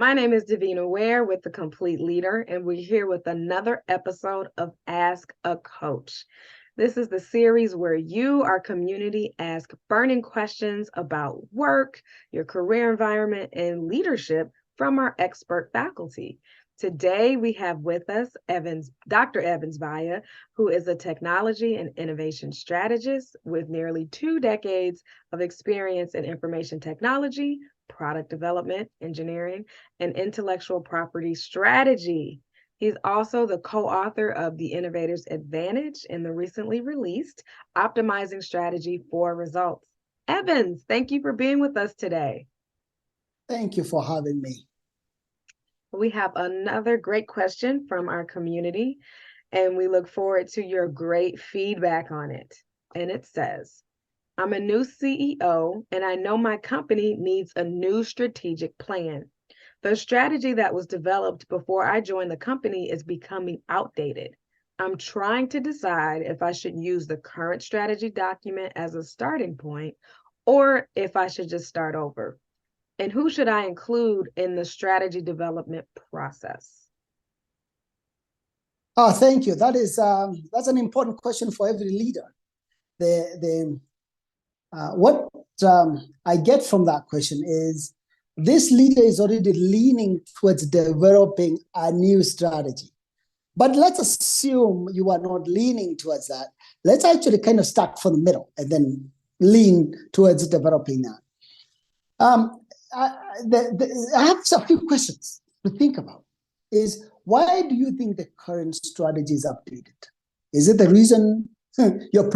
My name is Davina Ware with The Complete Leader, and we're here with another episode of Ask a Coach. This is the series where you, our community, ask burning questions about work, your career environment, and leadership from our expert faculty. Today, we have with us Dr. Evans Baiya, who is a technology and innovation strategist with nearly 2 decades of experience in information technology, product development, engineering, and intellectual property strategy. He's also the co-author of The Innovator's Advantage and the recently released Optimizing Strategy for Results. Evans, thank you for being with us today. Thank you for having me. We have another great question from our community, and we look forward to your great feedback on it. And it says, I'm a new CEO, and I know my company needs a new strategic plan. The strategy that was developed before I joined the company is becoming outdated. I'm trying to decide if I should use the current strategy document as a starting point, or if I should just start over. And who should I include in the strategy development process? Oh, thank you. That's an important question for every leader. What I get from that question is this leader is already leaning towards developing a new strategy. But let's assume you are not leaning towards that. Let's actually kind of start from the middle and then lean towards developing that. I have a few questions to think about. Is why do you think the current strategy is updated? Is it the reason your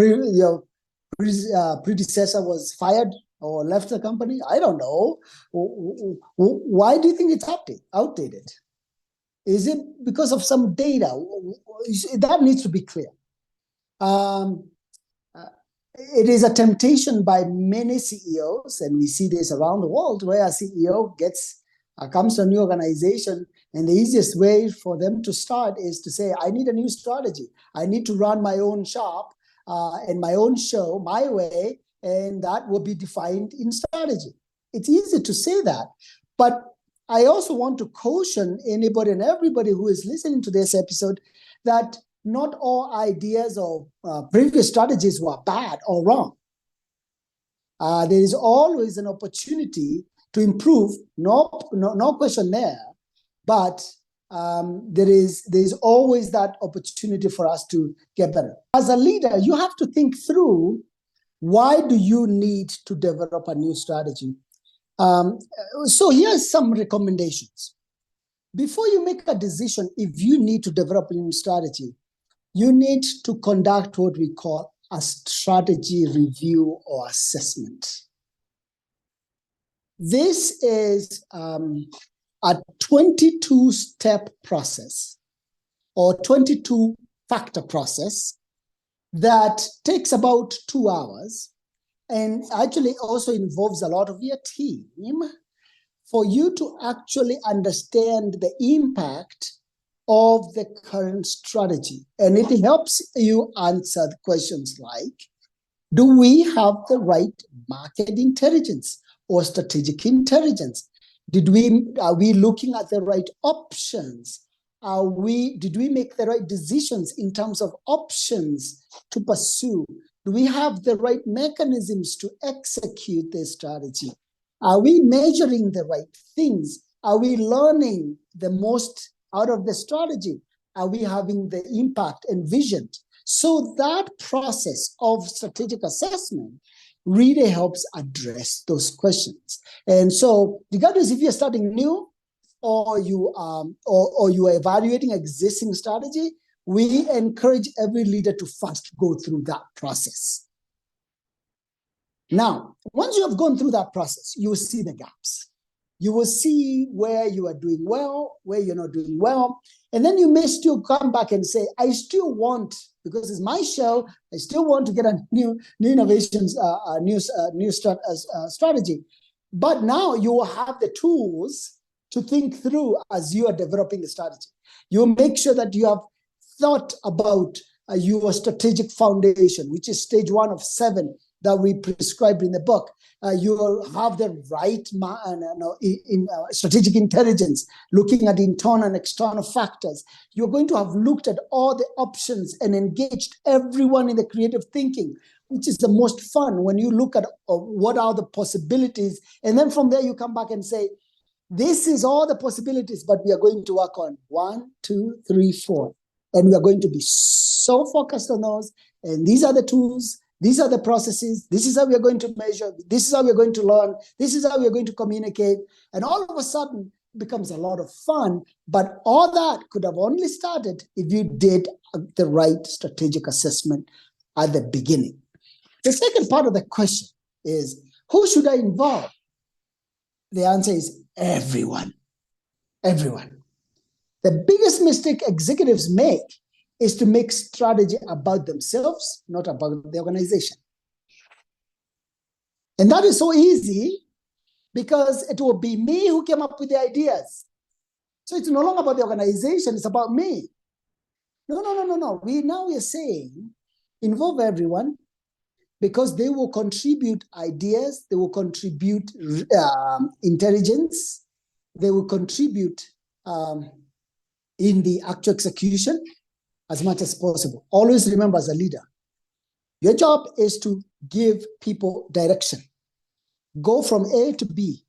predecessor was fired or left the company? I don't know. Why do you think it's outdated? Is it because of some data? That needs to be clear. It is a temptation by many CEOs, and we see this around the world, where a CEO comes to a new organization, and the easiest way for them to start is to say, I need a new strategy. I need to run my own shop and my own show my way, and that will be defined in strategy. It's easy to say that, but I also want to caution anybody and everybody who is listening to this episode that not all ideas or previous strategies were bad or wrong. There is always an opportunity to improve, no question there, but there is always that opportunity for us to get better. As a leader, you have to think through, why do you need to develop a new strategy? So here's some recommendations. Before you make a decision, if you need to develop a new strategy, you need to conduct what we call a strategy review or assessment. This is a 22-step process or 22-factor process that takes about 2 hours and actually also involves a lot of your team for you to actually understand the impact of the current strategy. And it helps you answer questions like, do we have the right market intelligence or strategic intelligence? Are we looking at the right options? Did we make the right decisions in terms of options to pursue? Do we have the right mechanisms to execute this strategy? Are we measuring the right things? Are we learning the most out of the strategy? Are we having the impact envisioned? So that process of strategic assessment really helps address those questions. And so regardless if you're starting new or you are evaluating existing strategy, we encourage every leader to first go through that process. Now, once you have gone through that process, you will see the gaps. You will see where you are doing well, where you're not doing well. And then you may still come back and say, I still want, because it's my show, I still want to get a new innovations, new strategy. But now you will have the tools to think through as you are developing the strategy. You make sure that you have thought about your strategic foundation, which is stage 1 of 7, that we prescribed in the book. You will have the right strategic intelligence, looking at internal and external factors. You're going to have looked at all the options and engaged everyone in the creative thinking, which is the most fun when you look at what are the possibilities. And then from there, you come back and say, this is all the possibilities, but we are going to work on 1, 2, 3, 4. And we are going to be so focused on those. And these are the tools. These are the processes. This is how we are going to measure. This is how we are going to learn. This is how we are going to communicate. And all of a sudden, it becomes a lot of fun. But all that could have only started if you did the right strategic assessment at the beginning. The second part of the question is, who should I involve? The answer is everyone. Everyone. The biggest mistake executives make is to make strategy about themselves, not about the organization. And that is so easy because it will be me who came up with the ideas. So it's no longer about the organization, it's about me. No. We are saying involve everyone because they will contribute ideas, they will contribute intelligence, they will contribute in the actual execution as much as possible. Always remember, as a leader, your job is to give people direction. Go from A to B.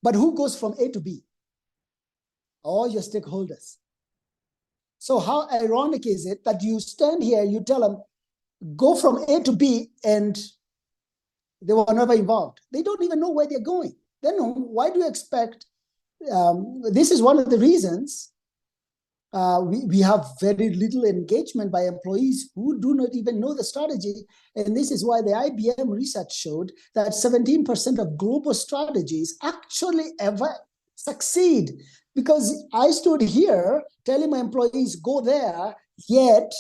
But who goes from A to B? All your stakeholders. So how ironic is it that you stand here, you tell them, go from A to B, and they were never involved. They don't even know where they're going. Then why do you expect? This is one of the reasons we have very little engagement by employees who do not even know the strategy. And this is why the IBM research showed that 17% of global strategies actually ever succeed. Because I stood here telling my employees, go there, yet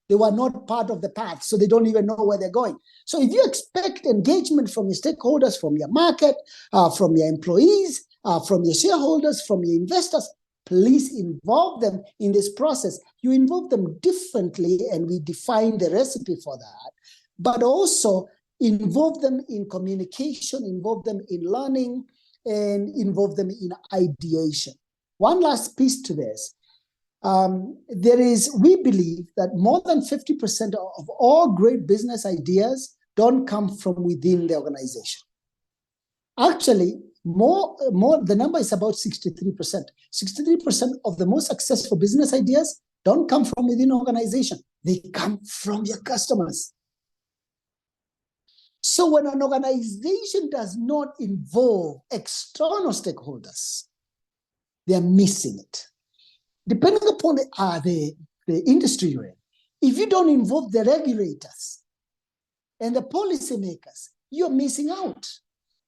they were not part of the path, so they don't even know where they're going. So if you expect engagement from your stakeholders, from your market, from your employees, from your shareholders, from your investors, please involve them in this process. You involve them differently, and we define the recipe for that, but also involve them in communication, involve them in learning, and involve them in ideation. One last piece to this. We believe that more than 50% of all great business ideas don't come from within the organization. Actually, the number is about 63%. 63% of the most successful business ideas don't come from within an organization. They come from your customers. So when an organization does not involve external stakeholders, they are missing it. Depending upon the industry you're in, if you don't involve the regulators and the policymakers, you're missing out.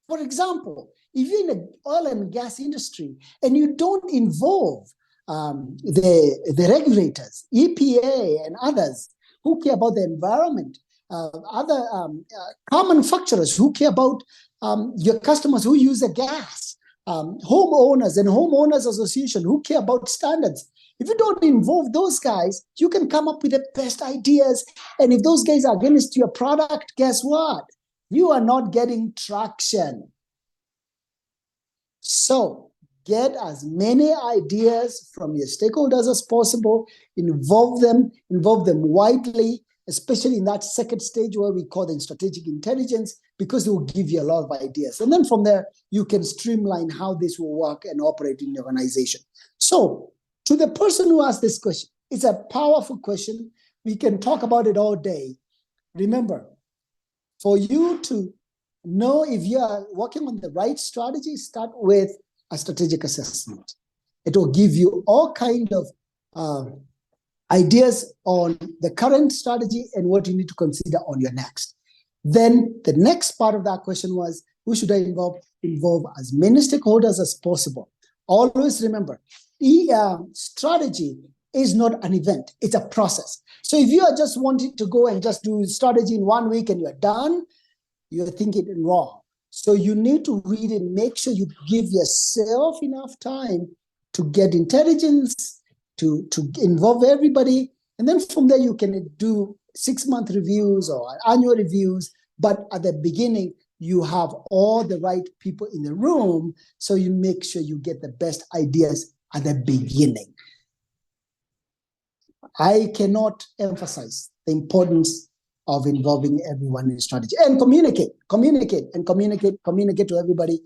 For example, if you're in the oil and gas industry and you don't involve the regulators, EPA and others who care about the environment, other car manufacturers who care about your customers who use the gas, homeowners and homeowners association who care about standards. If you don't involve those guys, you can come up with the best ideas. And if those guys are against your product, guess what? You are not getting traction. So get as many ideas from your stakeholders as possible, involve them widely, especially in that second stage where we call them strategic intelligence, because it will give you a lot of ideas. And then from there, you can streamline how this will work and operate in the organization. So to the person who asked this question, it's a powerful question. We can talk about it all day. Remember, for you to know if you are working on the right strategy, start with a strategic assessment. It will give you all kind of ideas on the current strategy and what you need to consider on your next. Then the next part of that question was, who should I involve? Involve as many stakeholders as possible. Always remember, strategy is not an event, it's a process. So if you are just wanting to go and just do strategy in 1 week and you're done, you're thinking it wrong. So you need to read and make sure you give yourself enough time to get intelligence, to involve everybody, And then from there, you can do 6-month reviews or annual reviews. But at the beginning, you have all the right people in the room, so you make sure you get the best ideas at the beginning. I cannot emphasize the importance of involving everyone in strategy, and communicate to everybody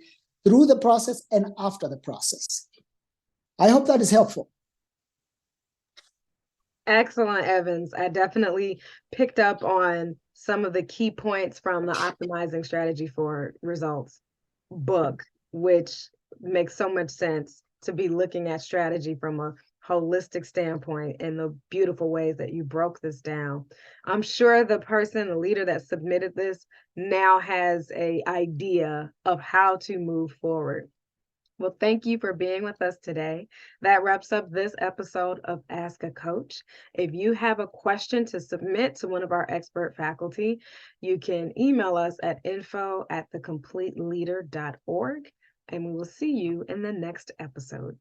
through the process and after the process. I hope that is helpful. Excellent, Evans. I definitely picked up on some of the key points from the Optimizing Strategy for Results book, which makes so much sense to be looking at strategy from a holistic standpoint and the beautiful ways that you broke this down. I'm sure the leader that submitted this now has an idea of how to move forward. Well, thank you for being with us today. That wraps up this episode of Ask a Coach. If you have a question to submit to one of our expert faculty, you can email us at info@thecompleteleader.org, and we will see you in the next episode.